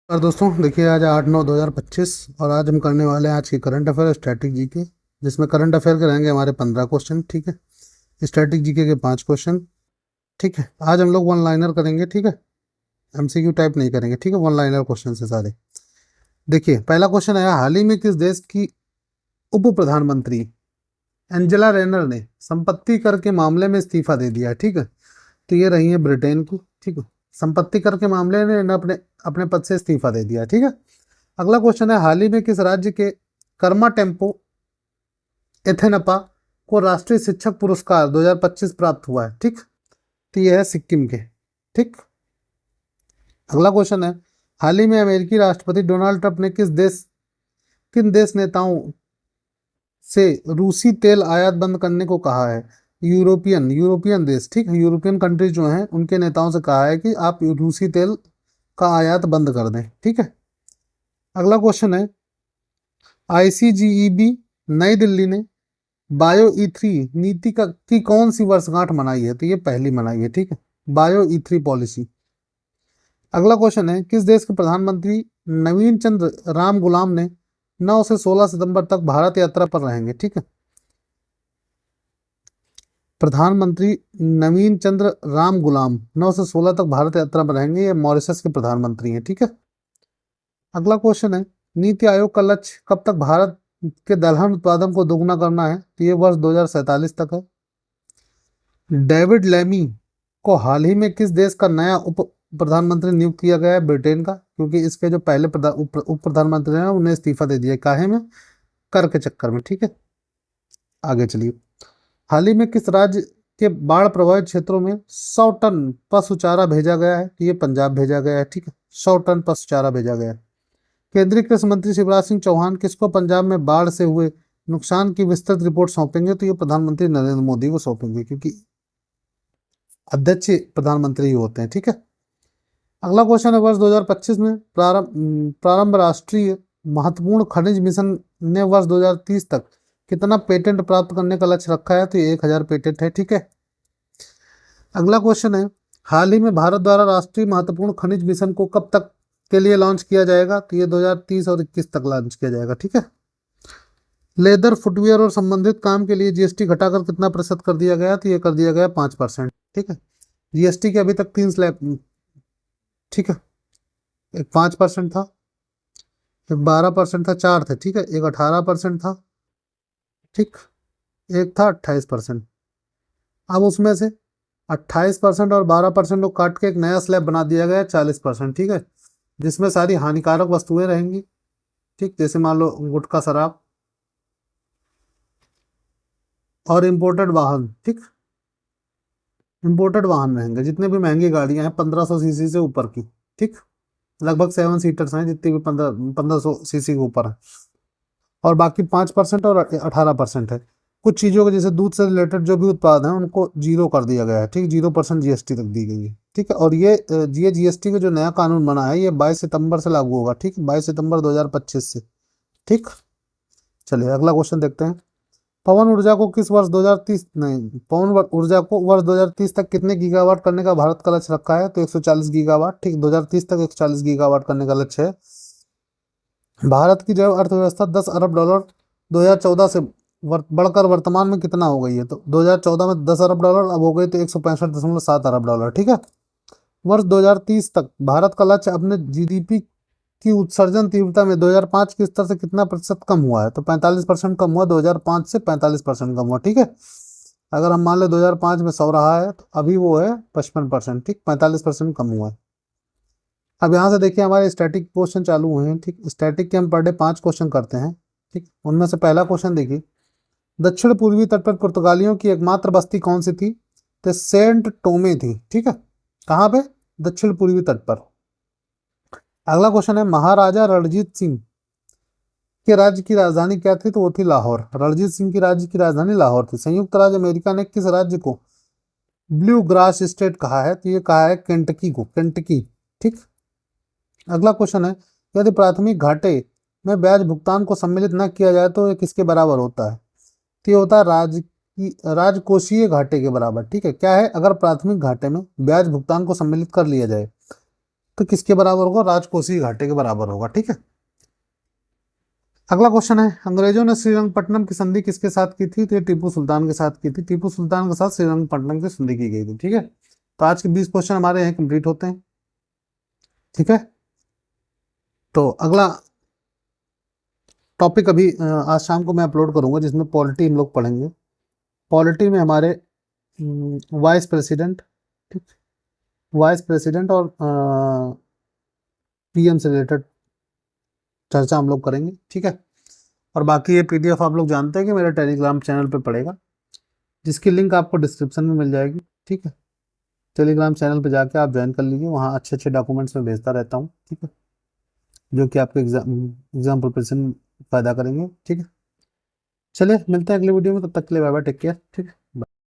और दोस्तों देखिए, आज 8/9/2025 और आज हम करने वाले हैं आज की करंट अफेयर स्टैटिक जीके, जिसमें करंट अफेयर के रहेंगे हमारे 15 क्वेश्चन। ठीक है, स्टैटिक जीके के 5 क्वेश्चन। ठीक है, आज हम लोग वन लाइनर करेंगे। ठीक है, एमसीक्यू टाइप नहीं करेंगे। ठीक है, वन लाइनर क्वेश्चन से सारे। देखिए, पहला क्वेश्चन है, हाल ही में किस देश की उप प्रधानमंत्री एंजेला रेनर ने संपत्ति कर के मामले में इस्तीफा दे दिया है? ठीक है, तो ये रही है ब्रिटेन की। ठीक है, संपत्ति कर के मामले में इन्होंने अपने अपने पद से इस्तीफा दे दिया है। ठीक है, अगला क्वेश्चन है, हाल ही में किस राज्य के कर्मा टेम्पो एथेनपा को राष्ट्रीय शिक्षक पुरस्कार 2025 प्राप्त हुआ है? ठीक, तो यह है सिक्किम के। ठीक, अगला क्वेश्चन है, हाल ही में अमेरिकी राष्ट्रपति डोनाल्ड ट्रंप ने किन देश नेताओं से रूसी तेल आयात बंद करने को कहा है? यूरोपियन देश। ठीक है, यूरोपियन कंट्रीज जो हैं उनके नेताओं से कहा है कि आप रूसी तेल का आयात बंद कर दें। ठीक है, अगला क्वेश्चन है, आईसीजीईबी नई दिल्ली ने बायो ई3 नीति की कौन सी वर्षगांठ मनाई है? तो ये पहली मनाई है। ठीक है, बायो ई3 पॉलिसी। अगला क्वेश्चन है, किस देश के प्रधानमंत्री नवीन चंद्र राम गुलाम ने 9 से 16 सितंबर तक भारत यात्रा पर रहेंगे? ठीक है, प्रधानमंत्री नवीन चंद्र राम गुलाम 9 से 16 तक भारत यात्रा पर रहेंगे। ये मॉरिशस के प्रधानमंत्री हैं। ठीक है, अगला क्वेश्चन है, नीति आयोग का लक्ष्य कब तक भारत के दलहन उत्पादन को दोगुना करना है? तो ये वर्ष 2047 तक है। डेविड लेमी को हाल ही में किस देश का नया उप प्रधानमंत्री नियुक्त किया गया है? ब्रिटेन का, क्योंकि इसके जो पहले उप प्रधानमंत्री हैं उन्हें इस्तीफा दे दिया। काहे में? कर के चक्कर में। ठीक है, आगे चलिए, हाल ही में किस राज्य के बाढ़ प्रभावित क्षेत्रों में 100 टन पशु चारा भेजा गया है? ये पंजाब भेजा गया है। ठीक है, 100 टन पशु चारा भेजा गया है। केंद्रीय कृषि मंत्री शिवराज सिंह चौहान किसको पंजाब में बाढ़ से हुए नुकसान की विस्तृत रिपोर्ट सौंपेंगे? तो ये प्रधानमंत्री नरेंद्र मोदी को सौंपेंगे, क्योंकि अध्यक्ष प्रधानमंत्री ही होते हैं। ठीक है, अगला क्वेश्चन है, वर्ष 2025 में प्रारंभ राष्ट्रीय महत्वपूर्ण खनिज मिशन ने वर्ष 2030 तक कितना पेटेंट प्राप्त करने का लक्ष्य रखा है? तो ये 1000 पेटेंट है। ठीक है, अगला क्वेश्चन है, हाल ही में भारत द्वारा राष्ट्रीय महत्वपूर्ण खनिज मिशन को कब तक के लिए लॉन्च किया जाएगा? तो ये 2030 और 21 तक लॉन्च किया जाएगा। ठीक है, लेदर फुटवियर और संबंधित काम के लिए जीएसटी घटाकर कितना प्रतिशत कर दिया गया? तो ये कर दिया गया 5%। ठीक है, जीएसटी के अभी तक 3 स्लैब। ठीक है, एक 5% था, एक 12% था, 4 थे। ठीक है, एक 18% था। ठीक, एक था 28%। अब उसमें से 28% और 12% को काट के एक नया स्लैब बना दिया गया 40%। ठीक है, जिसमें सारी हानिकारक वस्तुएं रहेंगी। ठीक, जैसे मान लो गुटखा, शराब और इम्पोर्टेड वाहन। ठीक, इम्पोर्टेड वाहन रहेंगे, जितने भी महंगी गाड़ियां हैं 1500 सीसी से ऊपर की। ठीक, लगभग 7 सीटर्स हैं जितनी भी 1500 सीसी के ऊपर है। और बाकी 5% और 18% है। कुछ चीज़ों के जैसे दूध से रिलेटेड जो भी उत्पाद हैं उनको 0 कर दिया गया है। ठीक, 0% जीएसटी तक दी गई है। ठीक है, और ये जीएसटी का जो नया कानून बना है ये 22 सितंबर से लागू होगा। ठीक, 22 सितंबर 2025 से। ठीक, चलिए अगला क्वेश्चन देखते हैं, पवन ऊर्जा को किस वर्ष 2030 नहीं पवन ऊर्जा को वर्ष 2030 तक कितने गीगावाट करने का भारत का लक्ष्य रखा है? तो 140 गीगावाट। ठीक, 2030 तक 140 गीगावाट करने का लक्ष्य है। भारत की जैव अर्थव्यवस्था 10 अरब डॉलर 2014 से बढ़कर वर्तमान में कितना हो गई है? तो 2014 में 10 अरब डॉलर, अब हो गई तो 165.7 अरब डॉलर। ठीक है, वर्ष 2030 तक भारत का लक्ष्य अपने जीडीपी की उत्सर्जन तीव्रता में 2005 के स्तर से कितना प्रतिशत कम हुआ है? तो 45% कम हुआ, 2005 से 45% कम हुआ। ठीक है, अगर हम मान लें 2005 में 100 रहा है तो अभी वो है 55%। ठीक, 45% कम हुआ है। अब यहाँ से देखिए हमारे स्टैटिक क्वेश्चन चालू हुए हैं। ठीक, स्टैटिक के हम पर डे 5 क्वेश्चन करते हैं। ठीक, उनमें से पहला क्वेश्चन देखिए, दक्षिण पूर्वी तट पर पुर्तगालियों की एकमात्र बस्ती कौन सी थी? तो सेंट टोमे थी। ठीक है, कहाँ पे? दक्षिण पूर्वी तट पर। अगला क्वेश्चन है, महाराजा रणजीत सिंह के राज्य की राजधानी क्या थी? तो वो थी लाहौर। रणजीत सिंह की राज्य की राजधानी लाहौर थी। संयुक्त राज्य अमेरिका ने किस राज्य को ब्लू ग्रास स्टेट कहा है? तो ये कहा है केंटकी को, केंटकी। ठीक, अगला क्वेश्चन है, यदि प्राथमिक घाटे में ब्याज भुगतान को सम्मिलित न किया जाए तो ये किसके बराबर होता है? तो ये होता है राजकोषीय घाटे के बराबर। ठीक है, क्या है? अगर प्राथमिक घाटे में ब्याज भुगतान को सम्मिलित कर लिया जाए तो किसके बराबर होगा, राजकोषीय घाटे के बराबर होगा। ठीक है, अगला क्वेश्चन है, अंग्रेजों ने श्रीरंगपट्टनम की संधि किसके साथ की थी, तो ये टीपू सुल्तान के साथ की थी। टीपू सुल्तान के साथ श्रीरंगपट्टनम की संधि की गई थी। ठीक है, तो आज के 20 क्वेश्चन हमारे यहाँ कंप्लीट होते हैं। ठीक है, तो अगला टॉपिक अभी आज शाम को मैं अपलोड करूंगा, जिसमें पॉलिटी हम लोग पढ़ेंगे। पॉलिटी में हमारे वाइस प्रेसिडेंट, ठीक, वाइस प्रेसिडेंट और पीएम से रिलेटेड चर्चा हम लोग करेंगे। ठीक है, और बाकी ये पीडीएफ आप लोग जानते हैं कि मेरे टेलीग्राम चैनल पे पड़ेगा, जिसकी लिंक आपको डिस्क्रिप्शन में मिल जाएगी। ठीक है, टेलीग्राम चैनल पे जाके आप ज्वाइन कर लीजिए, वहाँ अच्छे अच्छे डॉक्यूमेंट्स में भेजता रहता हूँ। ठीक है, जो कि आपके एग्जाम प्रिपरेशन पैदा करेंगे। ठीक है, चलिए मिलते हैं अगले वीडियो में, तब तक के लिए बाय बाय, टेक केयर। ठीक है।